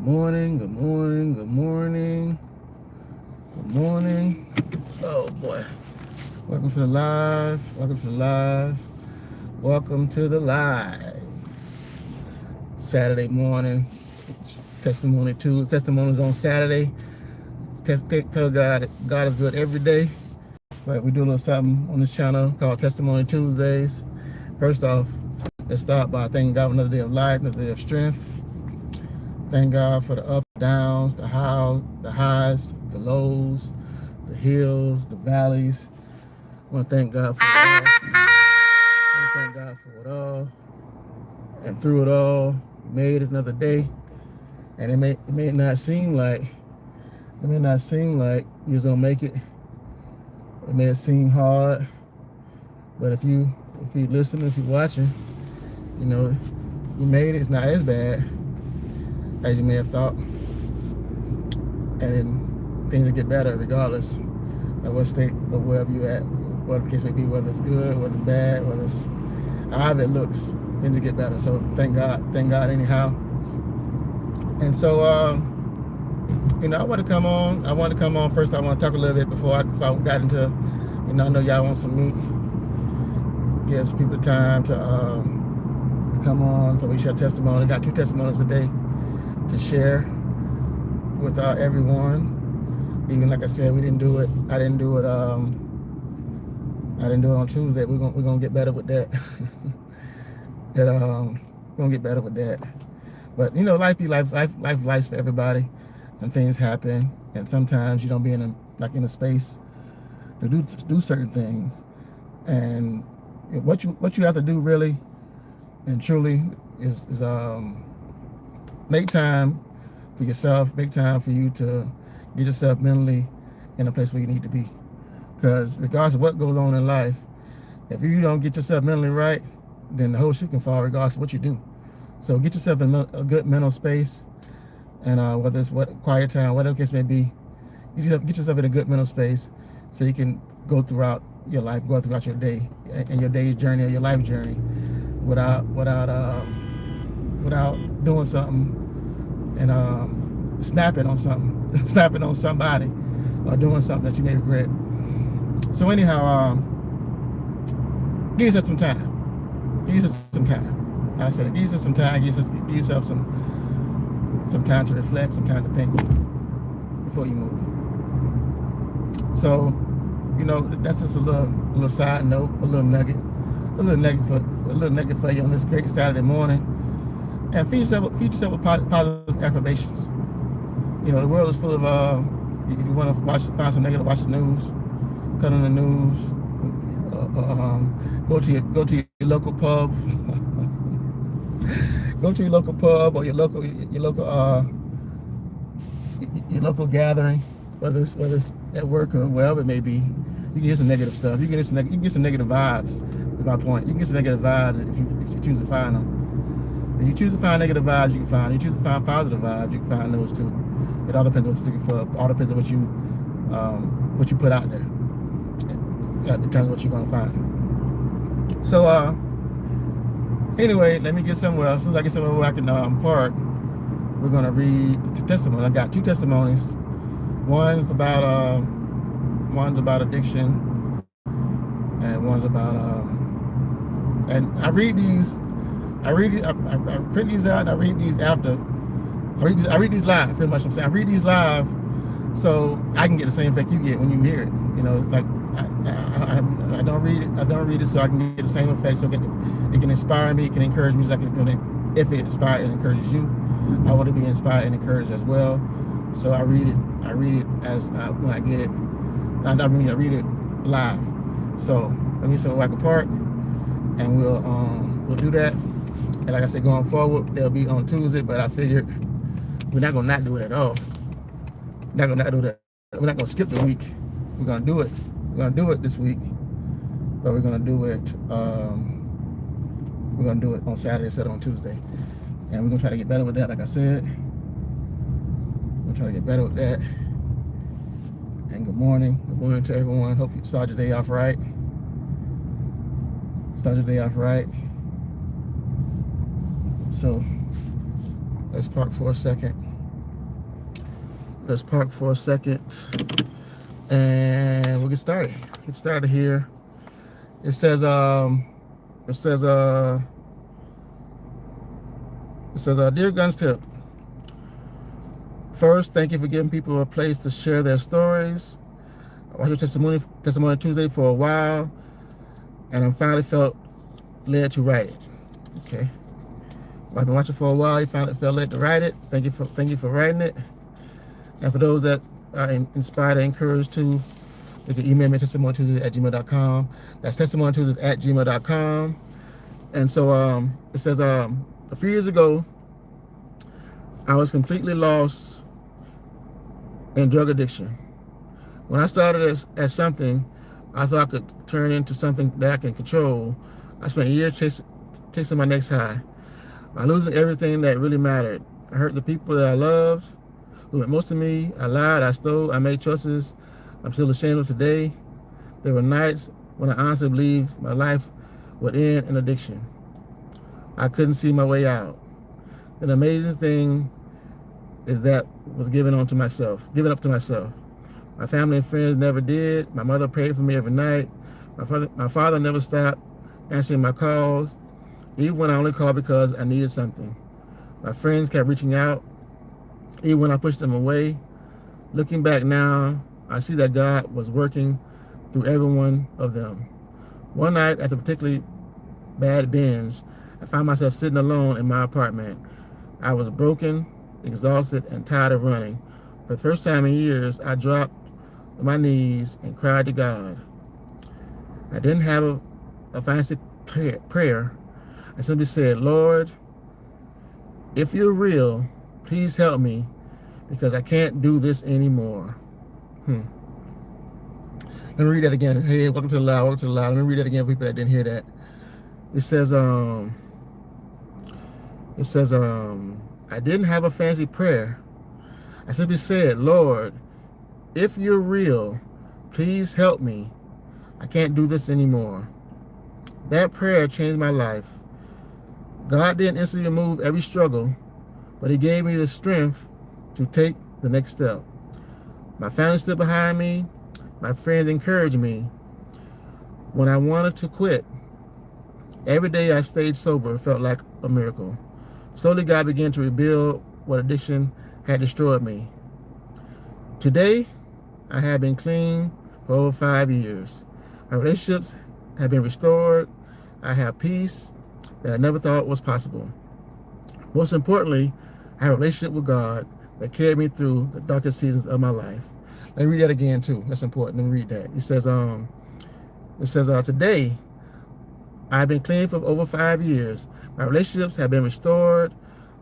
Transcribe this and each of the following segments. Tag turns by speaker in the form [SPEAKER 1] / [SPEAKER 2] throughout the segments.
[SPEAKER 1] morning, good morning, good morning, good morning. Oh boy. Welcome to the live. Welcome to the live. Welcome to the live. Saturday morning. Testimony Tuesday. Testimonies on Saturday. Tell God is good every day. But we do a little something on this channel called Testimony Tuesdays. First off, let's start by thanking God for another day of life, another day of strength. Thank God for the ups, downs, the highs, the lows, the hills, the valleys. I want to thank God for it all. I want to thank God for it all. And through it all, we made it another day. And it may not seem like you was gonna make it. It may have seemed hard, but if you listen, if you're watching, you know, you made it. It's not as bad as you may have thought. And then things will get better regardless of what state or wherever you're at, whatever the case may be, whether it's good, whether it's bad, whether it's however it looks, things will get better. So thank God anyhow. And so I want to come on first. I want to talk a little bit before I got into, I know y'all want some meat. Give some people time to come on so we share testimony. Got 2 testimonies today to share with everyone. Even like I said, I didn't do it on Tuesday. We're gonna get better with that. We're gonna get better with that. But life be life for everybody, and things happen. And sometimes you don't be in a space to do certain things. And what you have to do really and truly is make time for yourself, make time for you to get yourself mentally in a place where you need to be. Because regardless of what goes on in life, if you don't get yourself mentally right, then the whole shit can fall regardless of what you do. So get yourself in a good mental space, and whether it's quiet time, whatever the case may be, get yourself in a good mental space so you can go throughout your life, go throughout your day and your day's journey or your life journey without doing something and snapping on something, snapping on somebody, or doing something that you may regret. So anyhow, give yourself some time. Give yourself some time. I said, give yourself some time. Give yourself some time to reflect, some time to think before you move. So, that's just a little side note, a little nugget for you on this great Saturday morning. And feed yourself with positive affirmations. The world is full of if you want to find some negative, watch the news, cut on the news, go to your local pub. Go to your local pub or your local gathering, whether it's at work or wherever it may be. You can get some negative stuff. You can get some negative vibes. Is my point. You can get some negative vibes if you choose to find them. If you choose to find negative vibes, you can find. If you choose to find positive vibes, you can find those too. It all depends on what you're looking for. All depends on what you put out there. It determines what you're gonna find. So anyway, let me get somewhere. As soon as I get somewhere where I can park, we're gonna read the testimony. I got 2 testimonies. One's about addiction, and one's about and I print these out and I read these after. I read these live, pretty much. I'm saying I read these live so I can get the same effect you get when you hear it. Like I don't read it so I can get the same effect, so it can inspire me, it can encourage me, if it inspires and encourages you, I want to be inspired and encouraged as well. So I read it as when I get it. I read it live. So let me see where I can park, and we'll do that. And like I said, going forward, they'll be on Tuesday, but I figured we're not gonna not do it at all. We're not gonna skip the week. We're gonna do it. We're gonna do it this week, but we're gonna do it. We're gonna do it on Saturday instead of on Tuesday, and we're gonna try to get better with that. Like I said, we're trying to get better with that. And good morning to everyone. Hope you start your day off right. So let's park for a second. Let's park for a second, and we'll get started. Get started here. It says, Dear Guns Tip. First, thank you for giving people a place to share their stories. I watched your testimony Tuesday for a while, and I finally felt led to write it. Okay. Well, I've been watching for a while. You finally felt led to write it. Thank you for writing it. And for those that are inspired and encouraged to, you can email me testimonytuesdays@gmail.com. That's testimonytuesdays@gmail.com. And so it says, a few years ago, I was completely lost in drug addiction. When I started as something I thought I could turn into something that I can control, I spent years chasing my next high. By losing everything that really mattered, I hurt the people that I loved, who meant most to me. I lied, I stole, I made choices I'm still ashamed of today. There were nights when I honestly believed my life would end in addiction. I couldn't see my way out. The amazing thing is that was given up to myself. My family and friends never did. My mother prayed for me every night. My father never stopped answering my calls, even when I only called because I needed something. My friends kept reaching out, even when I pushed them away. Looking back now, I see that God was working through every one of them. One night, after a particularly bad binge, I found myself sitting alone in my apartment. I was broken, exhausted, and tired of running. For the first time in years, I dropped to my knees and cried to God. I didn't have a fancy prayer. I simply said, Lord, if you're real, please help me, because I can't do this anymore. Let me read that again. Hey, welcome to the Loud. Let me read that again for people that didn't hear that. It says, I didn't have a fancy prayer. I simply said, Lord, if you're real, please help me. I can't do this anymore. That prayer changed my life. God didn't instantly remove every struggle, but He gave me the strength to take the next step. My family stood behind me. My friends encouraged me. When I wanted to quit, every day I stayed sober felt like a miracle. Slowly, God began to rebuild what addiction had destroyed me. Today, I have been clean for over 5 years. My relationships have been restored. I have peace that I never thought was possible. Most importantly, I have a relationship with God that carried me through the darkest seasons of my life. Let me read that again too. That's important. Let me read that. It says, today, I've been clean for over 5 years. My relationships have been restored.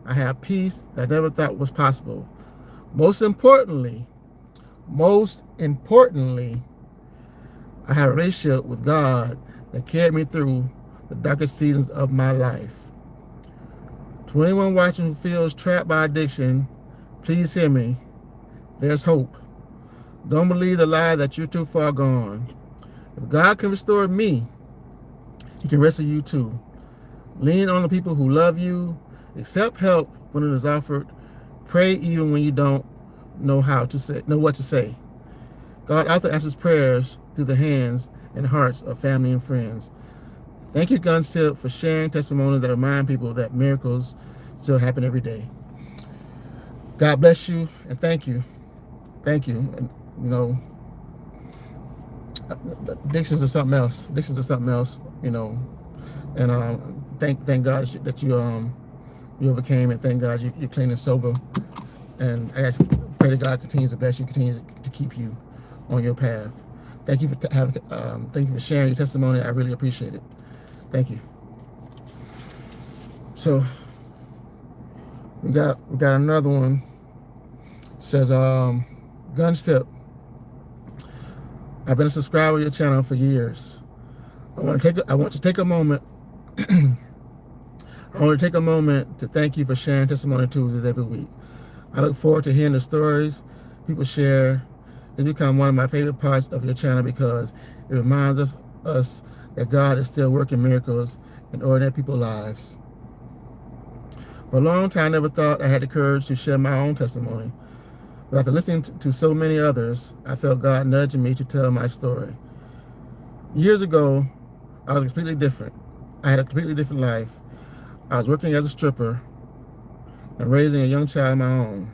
[SPEAKER 1] I have peace that I never thought was possible. Most importantly, I have a relationship with God that carried me through the darkest seasons of my life. To anyone watching who feels trapped by addiction, please hear me. There's hope. Don't believe the lie that you're too far gone. If God can restore me, He can rescue you too. Lean on the people who love you. Accept help when it is offered. Pray even when you don't know what to say. God often answers prayers through the hands and hearts of family and friends. Thank you, Guns Tip, for sharing testimonies that remind people that miracles still happen every day. God bless you, and thank you. Thank you. And, addictions are something else. And thank God that you overcame, and thank God you're clean and sober. And pray that God continues to bless you, continues to keep you on your path. Thank you for sharing your testimony. I really appreciate it. Thank you. So we got another one. It says, Guns Tip. I've been a subscriber to your channel for years. I want to take a moment. I want to take a moment to thank you for sharing Testimony Tuesdays every week. I look forward to hearing the stories people share. It's become one of my favorite parts of your channel because it reminds us that God is still working miracles in ordinary people's lives. For a long time, I never thought I had the courage to share my own testimony. But after listening to so many others, I felt God nudging me to tell my story. Years ago, I was completely different. I had a completely different life. I was working as a stripper and raising a young child of my own.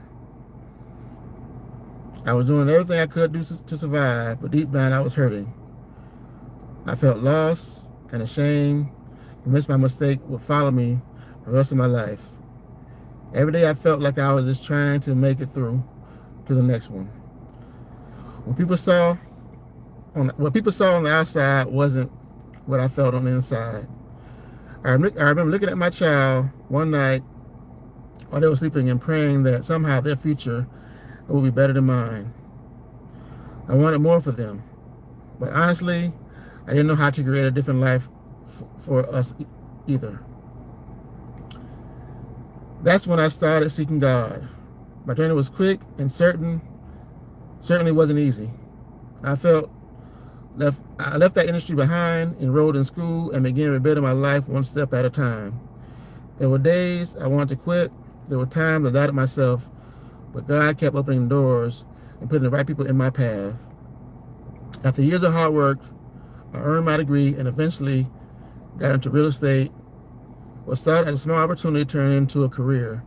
[SPEAKER 1] I was doing everything I could do to survive, but deep down I was hurting. I felt lost and ashamed, convinced my mistake would follow me for the rest of my life. Every day I felt like I was just trying to make it through to the next one. What people saw on the outside wasn't what I felt on the inside. I remember looking at my child one night while they were sleeping and praying that somehow their future would be better than mine. I wanted more for them, but honestly, I didn't know how to create a different life for us either. That's when I started seeking God. My journey was quick and certainly wasn't easy. I left that industry behind, enrolled in school, and began rebuilding my life one step at a time. There were days I wanted to quit. There were times I doubted myself, but God kept opening doors and putting the right people in my path. After years of hard work, I earned my degree and eventually got into real estate. What started as a small opportunity turned into a career,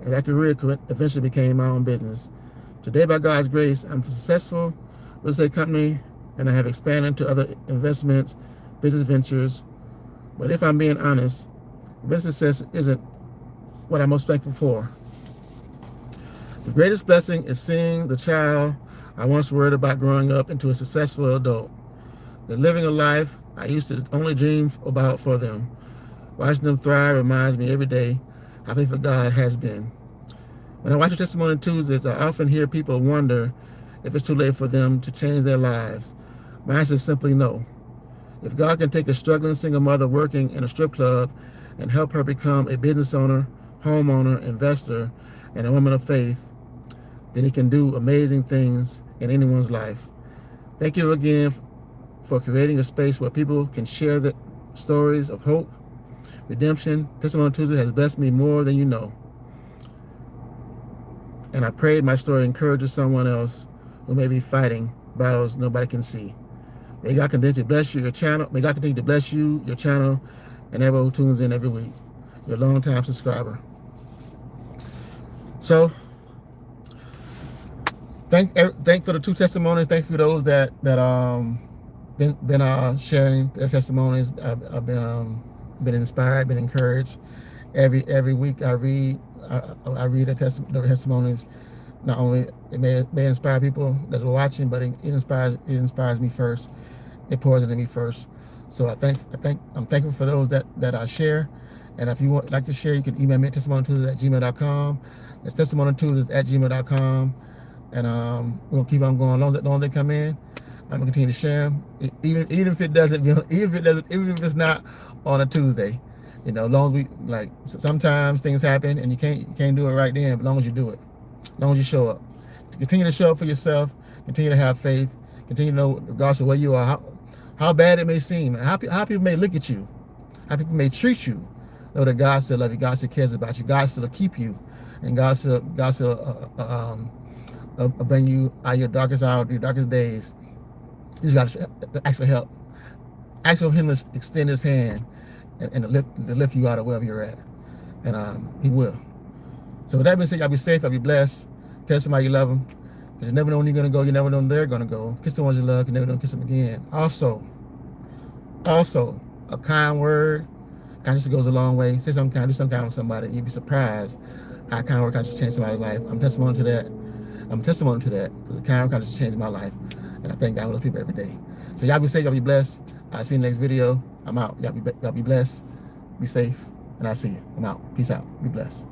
[SPEAKER 1] and that career eventually became my own business. Today, by God's grace, I'm a successful real estate company, and I have expanded into other investments, business ventures. But if I'm being honest, business success isn't what I'm most thankful for. The greatest blessing is seeing the child I once worried about growing up into a successful adult. They're living a life I used to only dream about for them. Watching them thrive reminds me every day how faithful God has been. When I watch your Testimony Tuesdays, I often hear people wonder if it's too late for them to change their lives. My answer is simply no. If God can take a struggling single mother working in a strip club and help her become a business owner, homeowner, investor, and a woman of faith, then He can do amazing things in anyone's life. Thank you again for creating a space where people can share the stories of hope, redemption. Testimony Tuesday has blessed me more than you know. And I pray my story encourages someone else who may be fighting battles nobody can see. May God continue to bless you, your channel. May God continue to bless you, your channel, and everyone who tunes in every week. Your longtime subscriber. So, thank for the 2 testimonies. Thank you for those that been sharing their testimonies. I've been inspired, been encouraged. Every week I read the testimonies. Not only it may inspire people that are watching, but it inspires me first. It pours into me first. So I'm thankful for those that I share. And if you would like to share, you can email me at testimonytuesdays@gmail.com. It's testimonytuesdays@gmail.com. And we'll keep on going long as they come in. I'm gonna continue to share them, even if it's not on a Tuesday. You know, as long as sometimes things happen and you can't do it right then, but as long as you do it, as long as you show up, continue to show up for yourself, continue to have faith, continue to know regardless of where you are, how bad it may seem, and how people may look at you, how people may treat you. Know that God still loves you, God still cares about you, God still keep you, and God still bring you out of your darkest days. You just got to ask for help. Ask for Him to extend His hand and to lift you out of wherever you're at. And He will. So with that being said, y'all be safe, y'all be blessed. Tell somebody you love them. Because you never know when you're going to go. You never know when they're going to go. Kiss the ones you love. You never know when to kiss them again. Also, a kind word kindness goes a long way. Say something kind, do something kind with somebody. You'd be surprised how kind word kindness change somebody's life. I'm a testimony to that. Because the kind word kindness changed my life. And I thank God for those people every day. So y'all be safe, y'all be blessed. I'll see you in the next video. I'm out. Y'all be blessed. Be safe. And I'll see you. I'm out. Peace out. Be blessed.